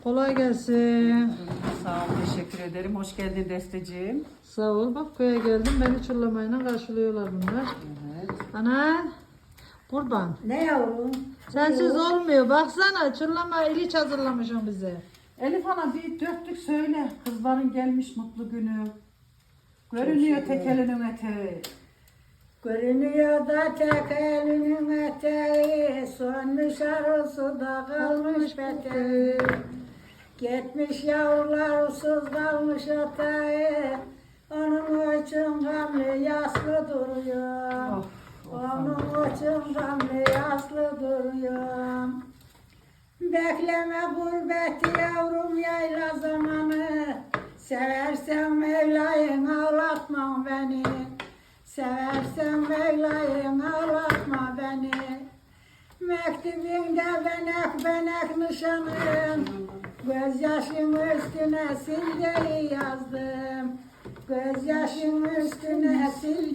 Kolay gelsin. Sağ ol, teşekkür ederim. Hoş geldin Desteciğim. Sağ ol. Bak köye geldim. Beni çırlamayla karşılıyorlar bunlar. Evet. Ana. Kurban. Ne yavrum? Sensiz olmuyor. Baksana çırlama iliç hazırlamışım bize. Elif Ana bir dörtlük söyle. Kızların gelmiş mutlu günü. Görünüyor tek elinin eteği. Görünüyor da tek elinin eteği, sönmüş arısı da kalmış beteği. Gitmiş yavrular usuz kalmış eteği, onun için gamlı yaslı duruyor. Of, Onun için gamlı yaslı duruyor. Bekleme gurbeti yavrum yayla zamanı, seversen Mevla'yı ağlatma beni. Seversen Mevla'yı ağlatma beni. Mektubunda benek benek nişanım, gözyaşım üstüne sil diye yazdım. Gözyaşım üstüne sil